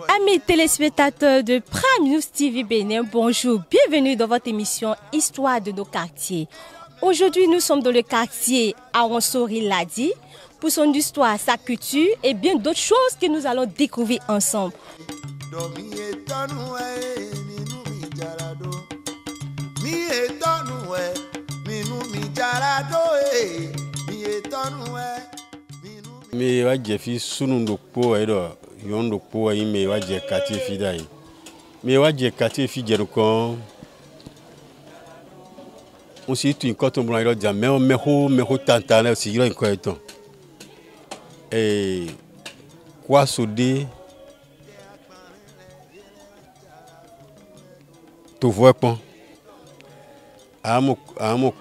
Amis téléspectateurs de Prime News TV Bénin, bonjour, bienvenue dans votre émission Histoire de nos quartiers. Aujourd'hui, nous sommes dans le quartier Aronsori Ladi pour son histoire, sa culture et bien d'autres choses que nous allons découvrir ensemble. Me wa jefi sunu dokpo edo yon dokpo ayi me wa je quartier fi dai me wa je quartier fi je ko on si tu nkoto mo ro ja me ho tantana si ro nko eton kwa sode to vo pon amo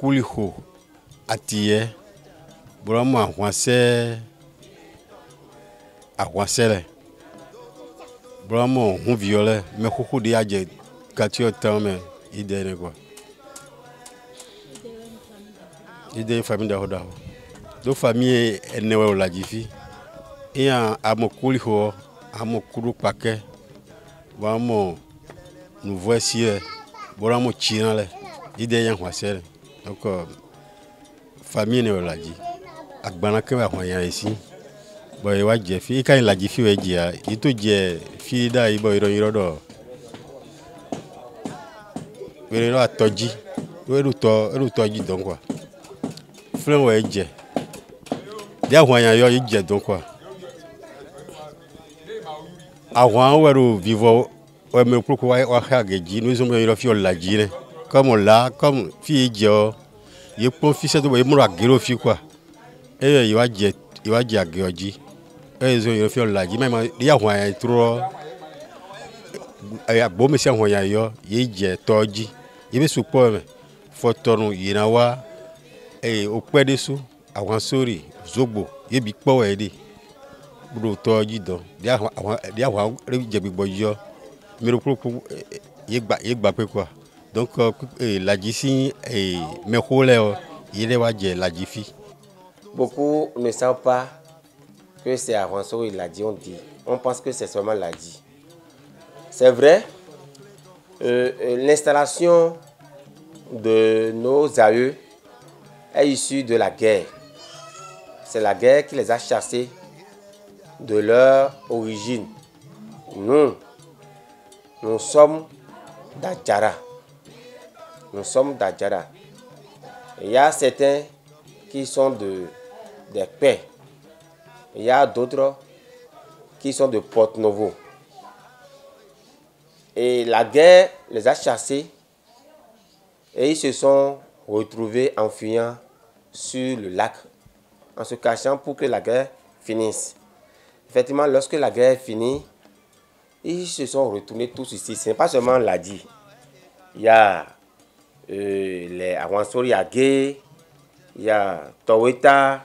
kuliho atie Brahma Wanse Awasele Brahma on violet mais koko de aje quartier temps mais idée quoi idée famille da do famille enewe la jifi et amokuli ho amokuru paquet Brahma nous voici Brahma china le idée yan Wasele donc famille ne la ji agbana ke wa yan ici boy wa je fi kan la ji fi we ji a ito je fi da ibo iro do we ro atoji we ru toji don quoi flen we je dia wa yan yo je don quoi àwọn we ro vivo we me pro ko wa ha geji no so me ro fi o la ji ne comme fi je ye pon fi se do ye mura gero fi quoi e wa je ageoji zo yo fi olaji ma ya hwan ya tro agbo me se hwan ya yo ye je toji ye be supo me fotonu yina wa opede su àwọn sori zogbo ye bi po we de bro toji don dia hwan re je gbigbo yo mi ro pro ye gba pe quoi donc la jisi me khole il est wajé la jifi. Beaucoup ne savent pas que c'est Aronsori Ladi, on pense que c'est seulement Ladi. C'est vrai, l'installation de nos aïeux est issue de la guerre. C'est la guerre qui les a chassés de leur origine. Nous sommes d'Adjara. Nous sommes d'Adjara. Il y a certains qui sont des Paix. Il y a d'autres qui sont de Porte-Novo. Et la guerre les a chassés et ils se sont retrouvés en fuyant sur le lac, en se cachant pour que la guerre finisse. Effectivement, lorsque la guerre finit, ils se sont retournés tous ici. Ce n'est pas seulement Ladi. Il y a les Aronsori Agé, il y a Toweta,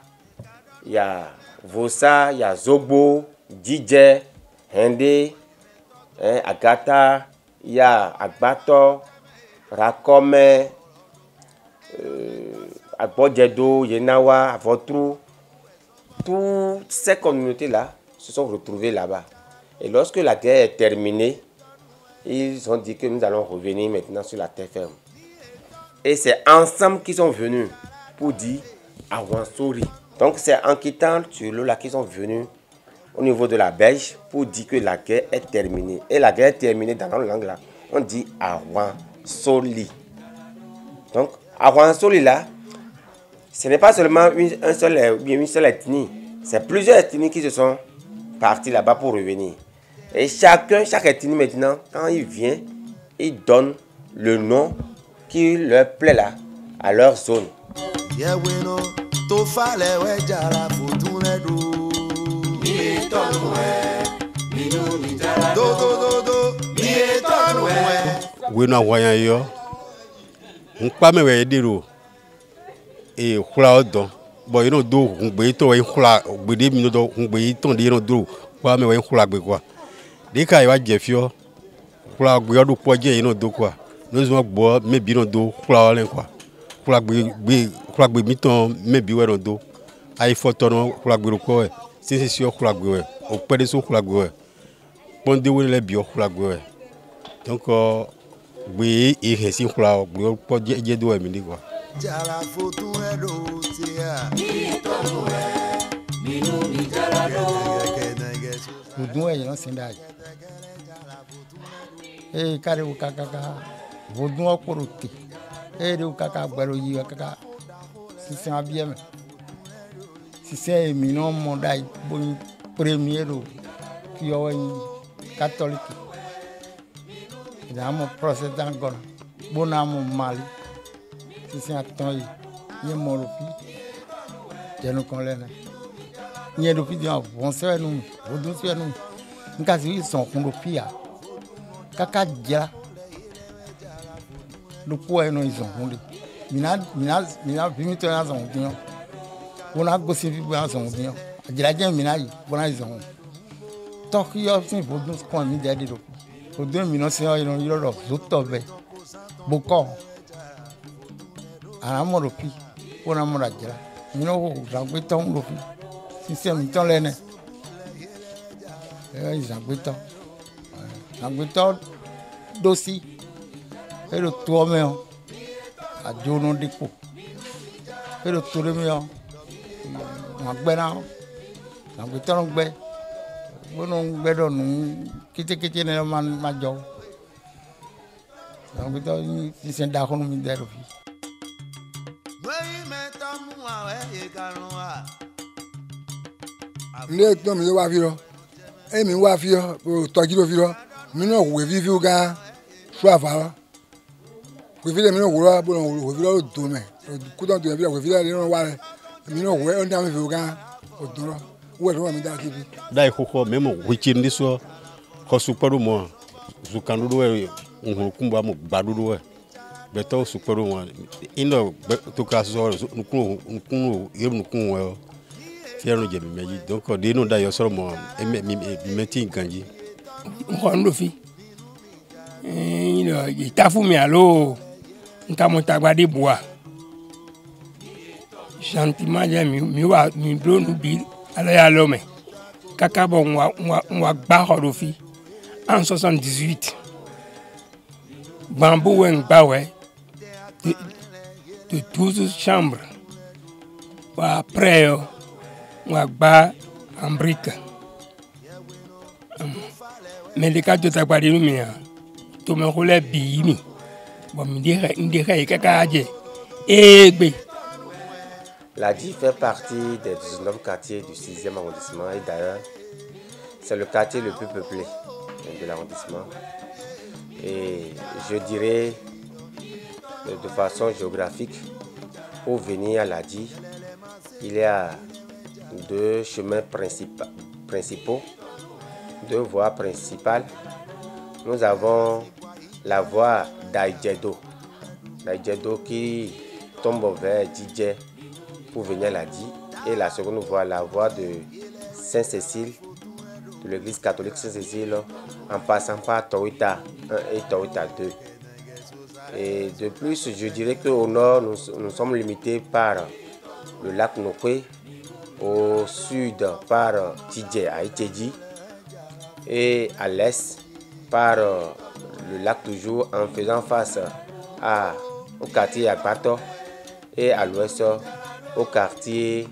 il y a Vosa, il y a Zobo, Djidje, Hende, Agata, il y a Agbato, Rakome, Agbodjedo, Yenawa, Avotru. Toutes ces communautés-là se sont retrouvées là-bas. Et lorsque la guerre est terminée, ils ont dit que nous allons revenir maintenant sur la terre ferme. Et c'est ensemble qu'ils sont venus pour dire Aronsori. Donc c'est en quittant Tulola qu'ils sont venus au niveau de la Belge pour dire que la guerre est terminée. Et la guerre est terminée dans notre langue là, on dit Aronsori. Donc Aronsori là, ce n'est pas seulement une seule ethnie. C'est plusieurs ethnies qui se sont partis là-bas pour revenir. Et chaque ethnie maintenant, quand il vient, il donne le nom qui leur plaît là, à leur zone. Et khula do bo ino do ngbe to e khula gbede mi do ngbe ton de ino do kwa me we khula gbe kwa Dès qu'il y a des fios, pour la gueule du poids, il y a deux quoi. Nous avons boire, mais bien deux, pour la laine quoi. Pour la gueule, miton, mais bien deux. Aïe photo, pour la gueule quoi. C'est sûr pour la gueule. Au pas de sous pour la gueule. Bon, de où les bio pour la gueule. Donc, oui, il est pour la gueule, pour dire deux minutes quoi. Vodun é não sendai. E cara o kaka vodun o korote. E de o kaka gbero yi o kaka. Si se abia me. Si se mi no mondai bon primeiro que o católico. Damo protestant gona. Bonamo mali. Si se aton yi. Ye morofi. Je no konlena. Ni do fi dia bon se no vodun se no. Nka si son kun do pia. Kaka dja. Do po e no izon kun. Mina vimito na zon din. Bona go se vi bona zon din. Dja je mina yi bona izon. Tok yo sin vodun kon mi de do. Vodun mi no se yo no yo ro zo to be. Boko. Ara mo ro pi. Bona mo ra dja. Mi no go ra gbe ton ro pi. Système ton lene. Ils ont goûté. Ils ont goûté dossier. Et le tour meilleur. À Jono Dico. Et le tour meilleur. Magbena. Ils ont goûté un bé. Bon, on bédo nous. Quitte ne man majo. Ils ont goûté si c'est d'accord nous m'aider. Le temps me wa viro e mi wa fio o toji lo viro mi no we vivi o ga so afara we vile mi no wo bo no we viro do me ku don do viro we vile no wa mi no we o ndam vi o ga o do ro we ro mi da ki bi Dai koko memo wichindi so ko superu mo zukanu do we kumba mo gbadu do we beto superu mo ino to ka so nukun we Tiens, j'ai mis donc des noms d'ailleurs sur moi et metti ganji. On fi. Il t'a fumé allo. On t'a monté à des bois. Gentiment, j'ai mis bleu nous bil à l'homme. Kaka bon on va barre fi en 78. Bambou en bawe de 12 chambres. Après on va en brique. Mais les cas de ta guardi nous tout me roule bimi. Bon me dirait kakaje. Ladi fait partie des 19 quartiers du 6e arrondissement et d'ailleurs c'est le quartier le plus peuplé de l'arrondissement. Et je dirais de façon géographique, pour venir à Ladi, il y a deux chemins principaux, deux voies principales. Nous avons la voie d'Aïdjedo qui tombe vers Djidje pour venir à Ladi, et la seconde voie, la voie de Saint-Cécile, de l'église catholique Saint-Cécile, en passant par Torita 1 et Torita 2. Et de plus, je dirais qu'au nord, nous sommes limités par le lac Nokwe, au sud par Tidje à Itedji, et à l'est par le lac toujours en faisant face au quartier Akbato, et à l'ouest au quartier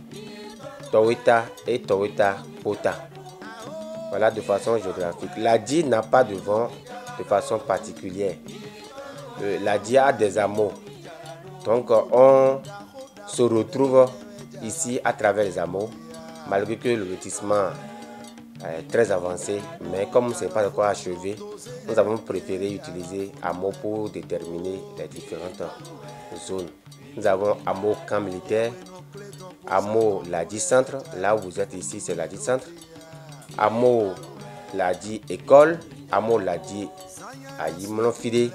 Torita et Torita Pota. Voilà de façon géographique. Ladi n'a pas de vent de façon particulière. Ladi a des hameaux. Donc on se retrouve ici à travers les hameaux, malgré que le lotissement est très avancé, mais comme ce n'est pas encore achevé, nous avons préféré utiliser hameaux pour déterminer les différentes zones. Nous avons hameau camp militaire, hameau Ladi Centre, là où vous êtes ici c'est Ladi Centre, hameau Ladi École, hameau Ladi Ayimlonfide,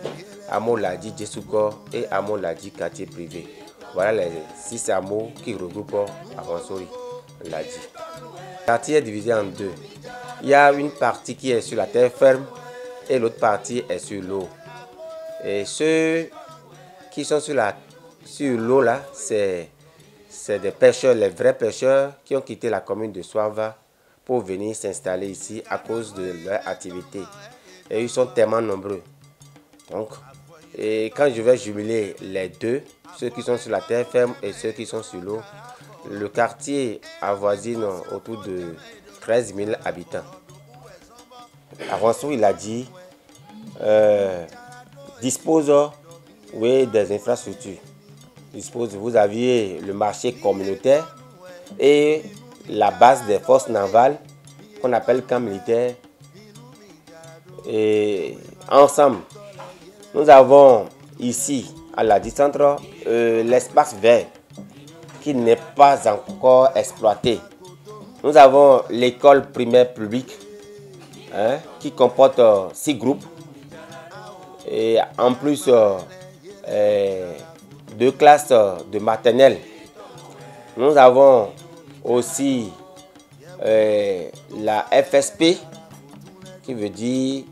hameau Ladi Djesouko et hameau Ladi Quartier Privé. Voilà les 6 hameaux qui regroupent Avansori, Ladi. Le quartier est divisé en deux. il y a une partie qui est sur la terre ferme et l'autre partie est sur l'eau. Et ceux qui sont sur l'eau là, c'est des pêcheurs, les vrais pêcheurs qui ont quitté la commune de Soava pour venir s'installer ici à cause de leur activité. Et ils sont tellement nombreux. Donc, et quand je vais jumeler les deux, ceux qui sont sur la terre ferme et ceux qui sont sur l'eau, le quartier avoisine autour de 13 000 habitants. Aronso, il a dit, dispose des infrastructures. Vous aviez le marché communautaire et la base des forces navales qu'on appelle camp militaire. Et ensemble, nous avons ici à la Dicentre l'espace vert qui n'est pas encore exploité. Nous avons l'école primaire publique qui comporte 6 groupes et en plus 2 classes de maternelle. Nous avons aussi la FSP qui veut dire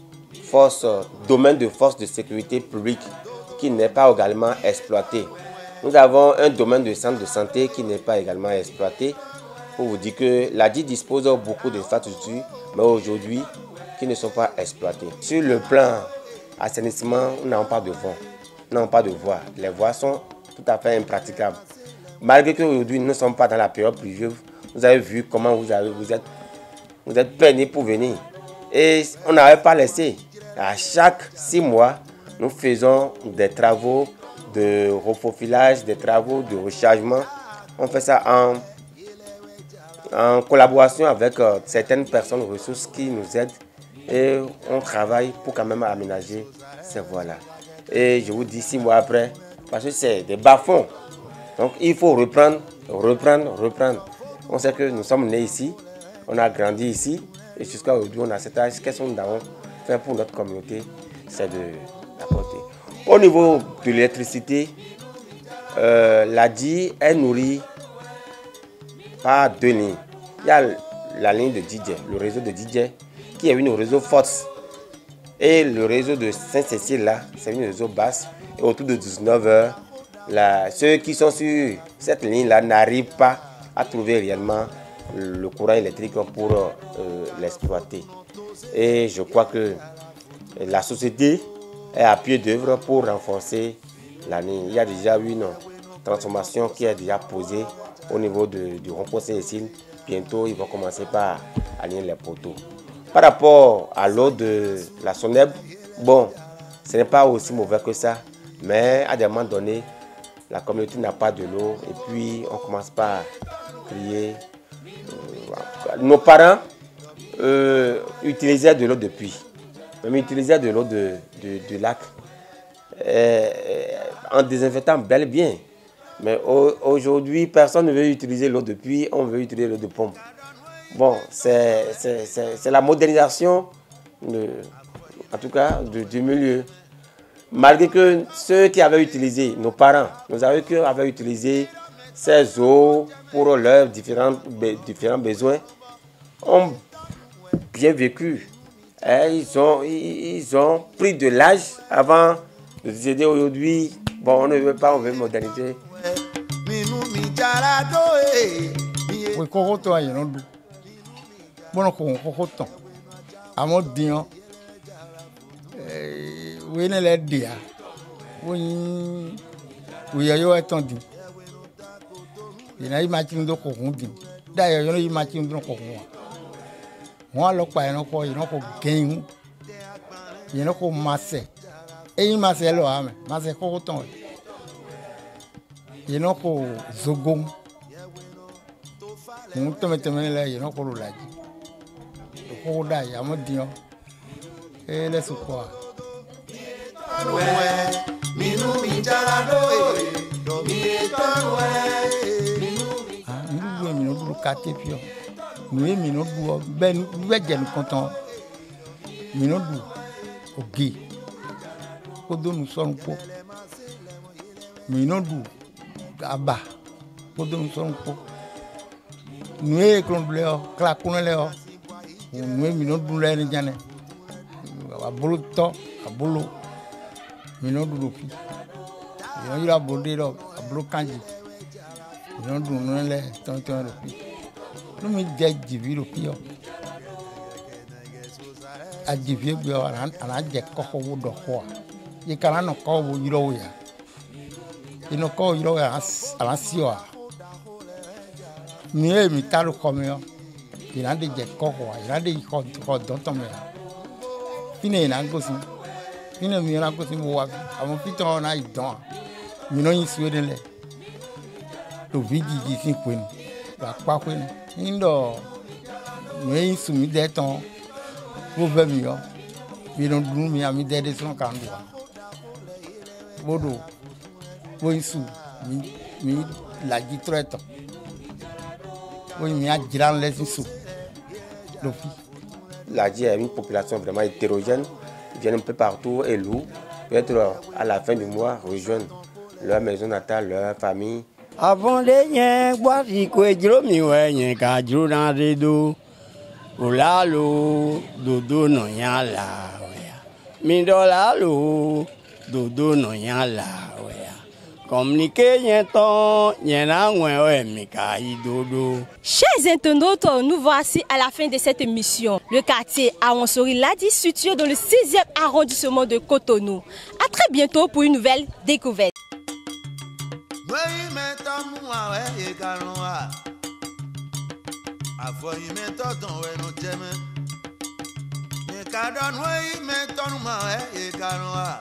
domaine de force de sécurité publique qui n'est pas également exploité. Nous avons un domaine de centre de santé qui n'est pas également exploité. Pour vous dire que l'ADI dispose beaucoup d'infrastructures, mais aujourd'hui qui ne sont pas exploitées. Sur le plan assainissement, nous n'avons pas de vent, nous n'avons pas de voies. Les voies sont tout à fait impraticables. Malgré qu'aujourd'hui nous ne sommes pas dans la période pluvieuse, vous avez vu comment vous êtes peiné pour venir. Et on n'avait pas laissé. À chaque 6 mois, nous faisons des travaux de reprofilage, des travaux de rechargement. On fait ça en collaboration avec certaines personnes ressources qui nous aident et on travaille pour quand même aménager ces voies-là. Et je vous dis 6 mois après, parce que c'est des bas-fonds. Donc il faut reprendre. On sait que nous sommes nés ici, on a grandi ici et jusqu'à aujourd'hui on a cet âge. Qu'est-ce qu'on a fait pour notre communauté? C'est de l'apporter. Au niveau de l'électricité, l'ADI est nourrie par 2 lignes. Il y a la ligne de Didier, le réseau de Didier, qui est un réseau force. Et le réseau de Saint-Cécile, là, c'est un réseau basse. Et autour de 19h, ceux qui sont sur cette ligne-là n'arrivent pas à trouver réellement le courant électrique pour l'exploiter. Et je crois que la société est à pied d'œuvre pour renforcer la ligne. Il y a déjà une transformation qui est déjà posée au niveau du rond-point Saint-Cécile. Bientôt, ils vont commencer par aligner les poteaux. Par rapport à l'eau de la Soneb, bon, ce n'est pas aussi mauvais que ça, mais à des moments donnés, la communauté n'a pas de l'eau et puis on commence par crier. Nos parents utilisaient de l'eau de puits, même utilisaient de l'eau du lac en désinfectant bel et bien. Mais aujourd'hui, personne ne veut utiliser l'eau de puits, on veut utiliser l'eau de pompe. Bon, c'est la modernisation, en tout cas, du milieu. Malgré que ceux qui avaient utilisé, nos parents, avaient utilisé ces eaux pour leurs différents besoins, ont bien vécu. Et ils ont pris de l'âge avant de décéder aujourd'hui. Bon, on ne veut pas, on veut moderniser. Bueno, con cojoton. Amo dion. Wene le dia. Woni yo etondi. Ina imagine do kokun din. Da yo imagine do kokun. Wọ́n lọ pa ẹran kọ gẹ̀yìn yẹn kọ masẹ̀ ẹyin masẹ̀ lọ àmì masẹ̀ kọ́kọ́ tán yẹn kọ zogon òun tẹ̀mẹ̀tẹ̀mẹ̀ lẹ yẹn kọ lọ lajì kọ́kọ́ dà yà mọ́ diyan ẹ lẹ́sùn kọ́ a. Minú mi jára lóye mi tọ́nu ẹ̀. Minú bu èmi ló dúró ká tẹ́pì ọ́. Nous sommes nous ben nous content nous ok kodo nous sommes po nous aba kodo nous sommes po nous e klon bleo klakun leo Nous minons douleur ni jane. Abolo to, abolo. Minons douleur. Minons il a brodé là, abolo kanji. Minons douleur les tonton le pi. Nous mi dé jibi le pi. A jibi bi ana je koko wo do ho. Ye kana no ko wo yiro ya. Ino ko yiro ya ala siwa. Mi e mi taru komio. Il a des coco, il a des hot d'automne. Il est un gosse. Il est un gosse. À mon petit on a eu dans. Il a eu sur le vide ici. La quoi, il doit. Mais soumis des temps. Vous venez mieux. Il a mis à mi des son candoua. Bodo. Vous sous. Mi la gitrette. Vous mi a girant les sous. Ladji est une population vraiment hétérogène. Ils viennent un peu partout et louent. Peut-être à la fin du mois rejoindre leur maison natale, leur famille. Avant les niens, voici quoi mi ouais ka dans les dos. Olalo dodo no yala mi dolalo dodo no yala communiquer yenton yena ouais mi ka dodo. Chers internautes, nous voici à la fin de cette émission. Le quartier Awonsori Ladi, situé dans le 6e arrondissement de Cotonou. À très bientôt pour une nouvelle découverte. Kadon we me tonu ma e karoa